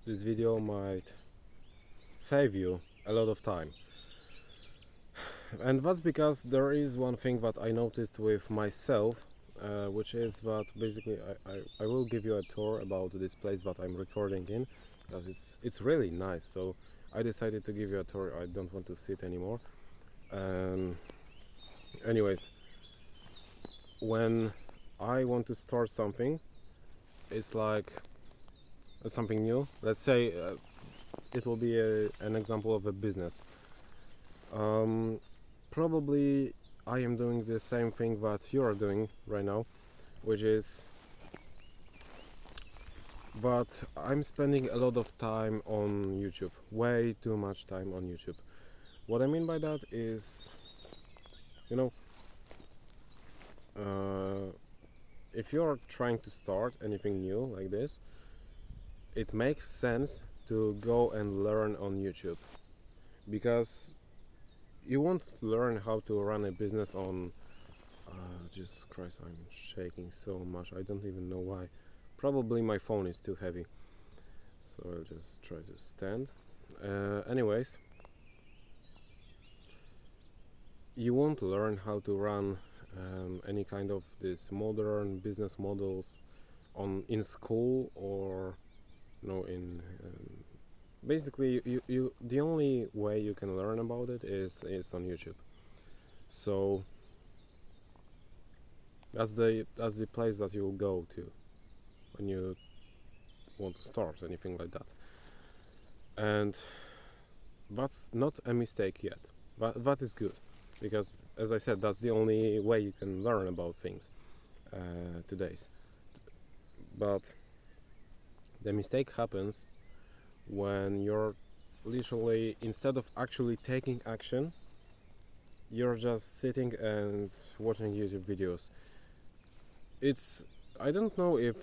this video might save you a lot of time. And that's because there is one thing that I noticed with myself, which is that basically I will give you a tour about this place that I'm recording in, because it's really nice. So I decided to give you a tour. I don't want to sit anymore. Anyways, when I want to start something, it's like something new. Let's say it will be an example of a business. Probably I am doing the same thing that you are doing right now, which is but I'm spending a lot of time on YouTube, way too much time on YouTube. What I mean by that is, you know, if you're trying to start anything new like this, it makes sense to go and learn on YouTube, because you won't learn how to run a business on Jesus Christ, I'm shaking so much, I don't even know why. Probably my phone is too heavy, so I'll just try to stand. Anyways, you won't learn how to run any kind of this modern business models in school, or in basically you the only way you can learn about it is on YouTube. So that's the place that you will go to when you want to start anything like that. And that's not a mistake yet. That is good, because as I said, that's the only way you can learn about things today. But the mistake happens when you're literally, instead of actually taking action, you're just sitting and watching YouTube videos. I don't know if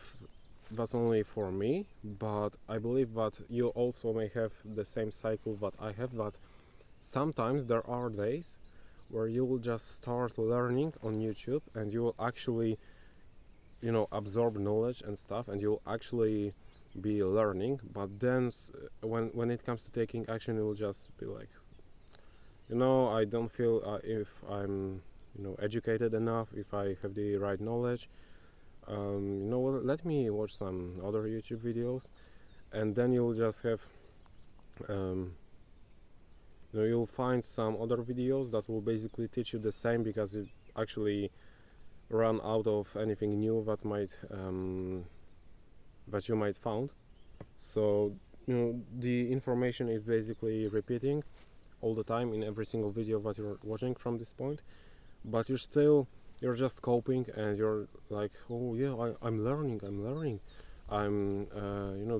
that's only for me, but I believe that you also may have the same cycle that I have, that sometimes there are days where you will just start learning on YouTube and you will actually absorb knowledge and stuff, and you'll actually be learning. But then when it comes to taking action, you will just be like, I don't feel if I'm educated enough, if I have the right knowledge. Let me watch some other YouTube videos. And then you'll just have you'll find some other videos that will basically teach you the same, because you actually run out of anything new that you might found. So the information is basically repeating all the time in every single video that you're watching from this point, but you're just coping, and you're like, oh yeah, I'm learning, I'm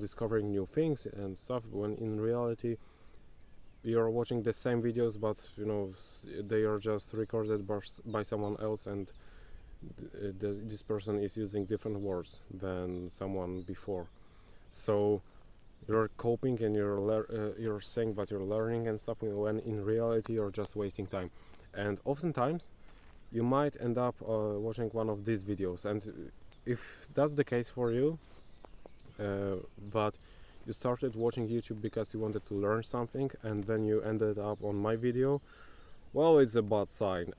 discovering new things and stuff, when in reality you're watching the same videos, but they are just recorded by someone else, and this person is using different words than someone before. So you're coping, and you're saying that you're learning and stuff, when in reality you're just wasting time. And oftentimes you might end up watching one of these videos, and if that's the case for you, but you started watching YouTube because you wanted to learn something, and then you ended up on my video, well, it's a bad sign.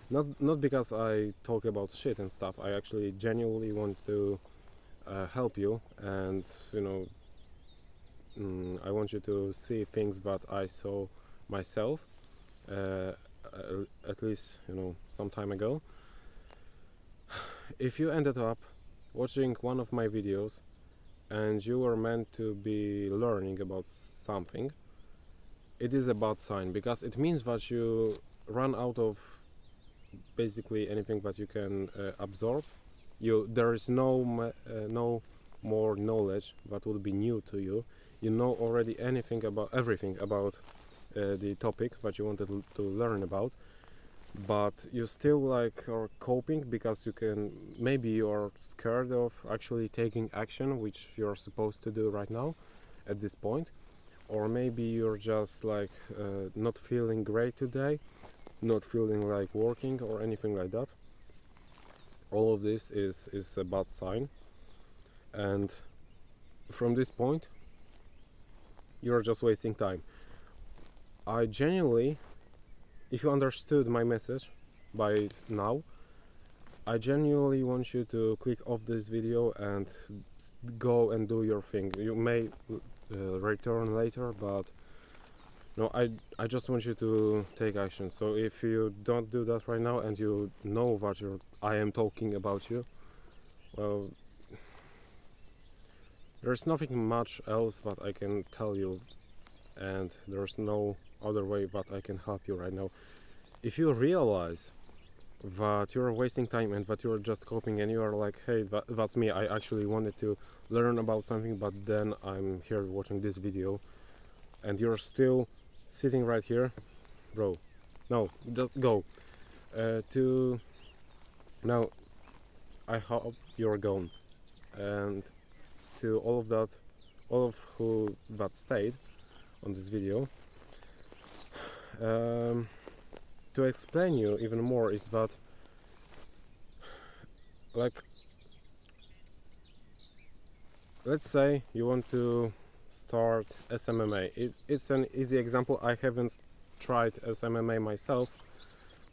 Not because I talk about shit and stuff. I actually genuinely want to help you, and I want you to see things that I saw myself, at least some time ago. If you ended up watching one of my videos and you were meant to be learning about something, it is a bad sign, because it means that you run out of basically anything that you can absorb. There is no more knowledge that would be new to you. You know already everything about the topic that you wanted to learn about, but you still are coping, because maybe you're scared of actually taking action, which you're supposed to do right now at this point, or maybe you're just not feeling great today, not feeling like working or anything like that. All of this is a bad sign. And from this point you're just wasting time. I genuinely, if you understood my message by now, I genuinely want you to click off this video and go and do your thing. You may return later, but no, I just want you to take action. So if you don't do that right now and you know what I am talking about you, well, there's nothing much else that I can tell you, and there's no other way that I can help you right now. If you realize that you're wasting time and that you're just copying and you are like, hey, that's me, I actually wanted to learn about something, but then I'm here watching this video, and you're still sitting right here, bro, no, just go. Now I hope you're gone, and to all of who that stayed on this video, to explain you even more is that, like, let's say you want to start SMMA. It's an easy example. I haven't tried SMMA myself,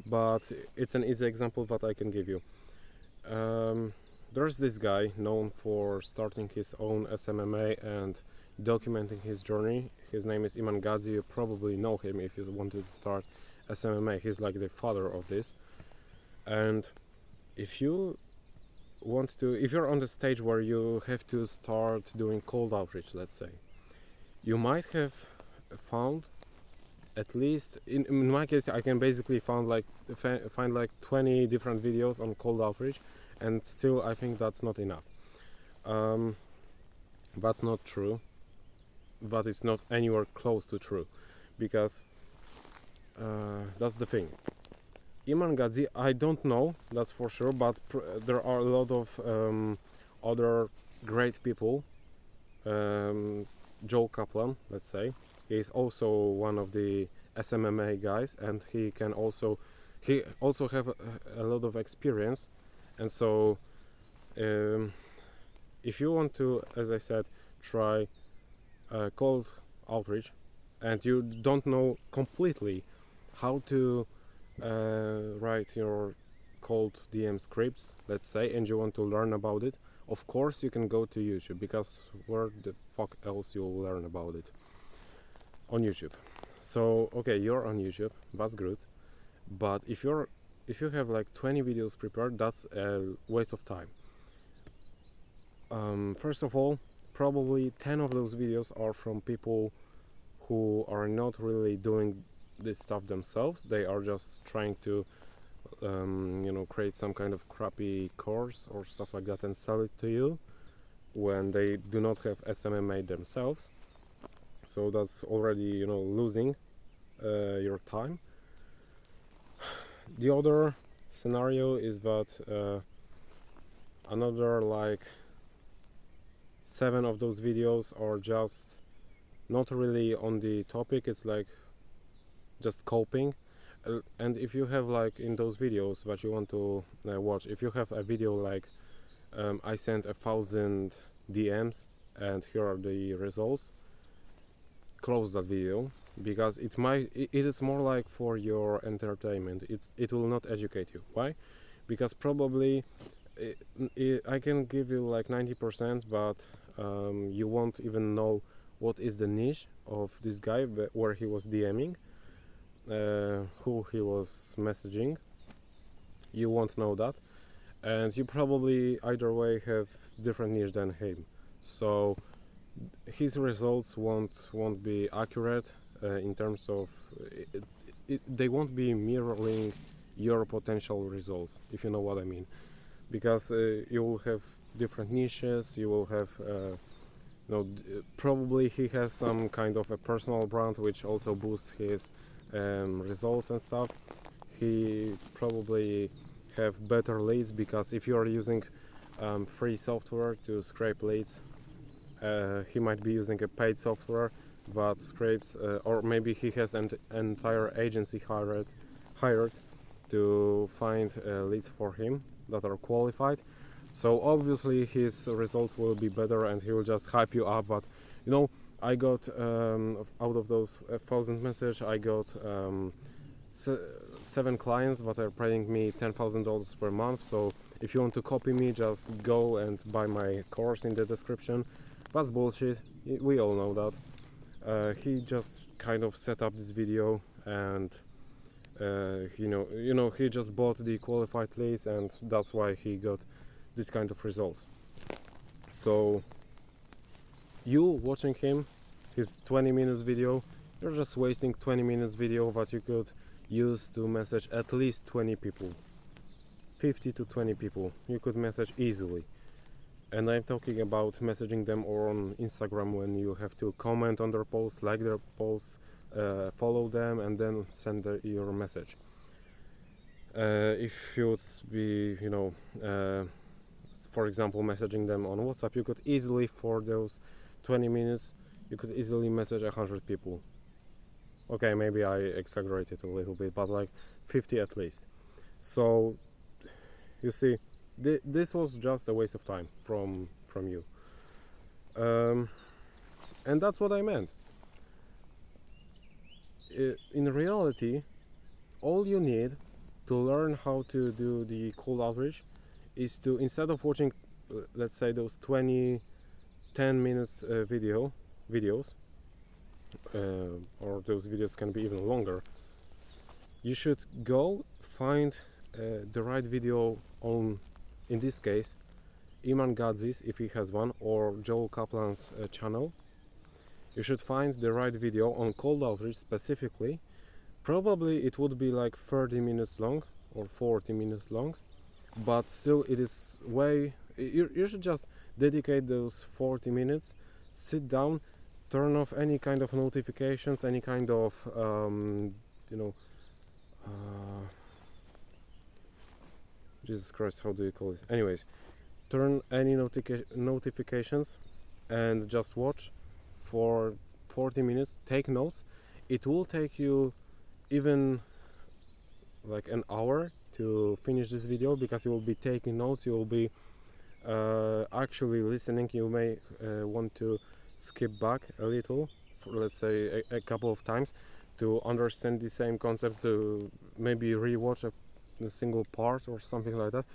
but it's an easy example that I can give you. There's this guy known for starting his own SMMA and documenting his journey. His name is Iman Gadzhi. You probably know him if you wanted to start SMMA. He's like the father of this. And if you want to, if you're on the stage where you have to start doing cold outreach, let's say, you might have found, at least in my case, I can basically find like 20 different videos on cold outreach, and still I think that's not enough. That's not true. That is not anywhere close to true, because that's the thing. Iman Gadzhi, I don't know, that's for sure, but there are a lot of other great people. Joe Kaplan, let's say, he is also one of the SMMA guys, and he also have a lot of experience. And so if you want to, as I said, try cold outreach, and you don't know completely how to write your cold DM scripts, let's say, and you want to learn about it, of course you can go to YouTube, because where the fuck else you'll learn about it? On YouTube. So okay, you're on YouTube, that's good, but if you have like 20 videos prepared, that's a waste of time. First of all, probably 10 of those videos are from people who are not really doing this stuff themselves. They are just trying to create some kind of crappy course or stuff like that and sell it to you when they do not have SMMA themselves. So that's already losing your time. The other scenario is that another like 7 of those videos are just not really on the topic. It's like just coping. And if you have, like, in those videos that you want to watch, if you have a video like I sent 1,000 DMs and here are the results, close that video, because it is more like for your entertainment. It will not educate you. Why? Because probably I can give you like 90%, but you won't even know what is the niche of this guy, where he was DMing, who he was messaging. You won't know that, and you probably either way have different niche than him, so his results won't be accurate in terms of they won't be mirroring your potential results, if you know what I mean, because you will have different niches. You will have probably he has some kind of a personal brand which also boosts his results and stuff. He probably have better leads, because if you are using free software to scrape leads, he might be using a paid software that scrapes, or maybe he has an entire agency hired to find leads for him that are qualified. So obviously his results will be better, and he will just hype you up. But I got out of those 1,000 messages, I got 7 clients that are paying me $10,000 per month. So if you want to copy me, just go and buy my course in the description. That's bullshit, we all know that. He just kind of set up this video, and he just bought the qualified leads, and that's why he got this kind of results. So you watching his 20 minutes video, you're just wasting 20 minutes video that you could use to message at least 20 people, 50 to 20 people you could message easily. And I'm talking about messaging them or on Instagram, when you have to comment on their posts, like their posts, follow them, and then send your message. If you would be, for example, messaging them on WhatsApp, you could easily, for those 20 minutes, you could easily message 100 people. Okay, maybe I exaggerated a little bit, but like 50 at least. So you see, this was just a waste of time from you, and that's what I meant. In reality, all you need to learn how to do the cold outreach is to, instead of watching let's say those 10 minutes videos, or those videos can be even longer, you should go find the right video on, in this case, Iman Gadzis, if he has one, or Joel Kaplan's channel. You should find the right video on cold outreach specifically. Probably it would be like 30 minutes long or 40 minutes long, but still it is way, you should just dedicate those 40 minutes, sit down, turn off any kind of notifications, any kind of Jesus Christ, how do you call it? Anyways, turn any notifications and just watch for 40 minutes, take notes. It will take you even like an hour to finish this video, because you will be taking notes, you will be actually listening. You may want to skip back a little, for, let's say, a couple of times to understand the same concept, to maybe rewatch a single part or something like that.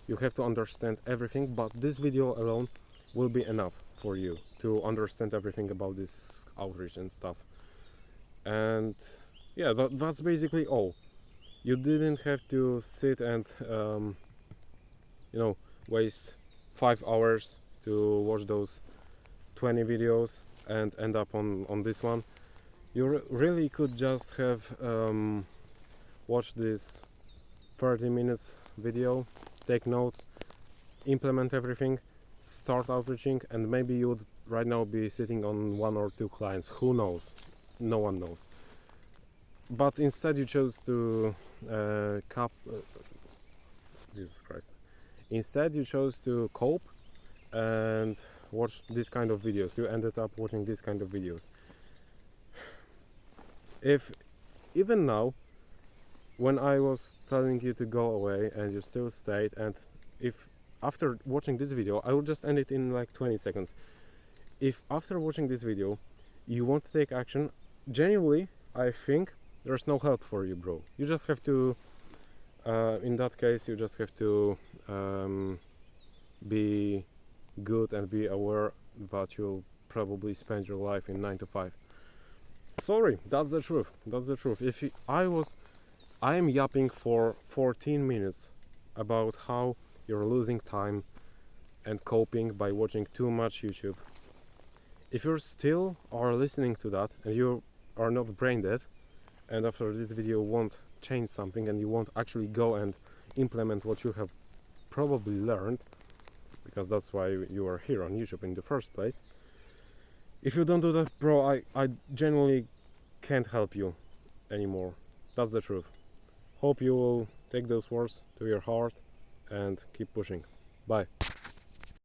You have to understand everything, but this video alone will be enough for you to understand everything about this outreach and stuff. And yeah, that's basically all. You didn't have to sit and waste 5 hours to watch those 20 videos and end up on this one. You really could just have watched this 30 minutes video, take notes, implement everything, start outreaching, and maybe you would right now be sitting on 1 or 2 clients. Who knows? No one knows. But instead you chose to Jesus Christ. Instead you chose to cope and watch this kind of videos. You ended up watching this kind of videos. If even now, when I was telling you to go away and you still stayed, and if after watching this video, I will just end it in like 20 seconds. If after watching this video you want to take action, genuinely, I think there's no help for you, bro. You just have to, in that case, you just have to be good and be aware that you'll probably spend your life in 9 to 5. Sorry, that's the truth. That's the truth. If I am yapping for 14 minutes about how you're losing time and coping by watching too much YouTube. If you still are listening to that and you are not brain dead, and after this video won't change something and you won't actually go and implement what you have probably learned, because that's why you are here on YouTube in the first place. If you don't do that, bro, I genuinely can't help you anymore. That's the truth. Hope you will take those words to your heart and keep pushing. Bye.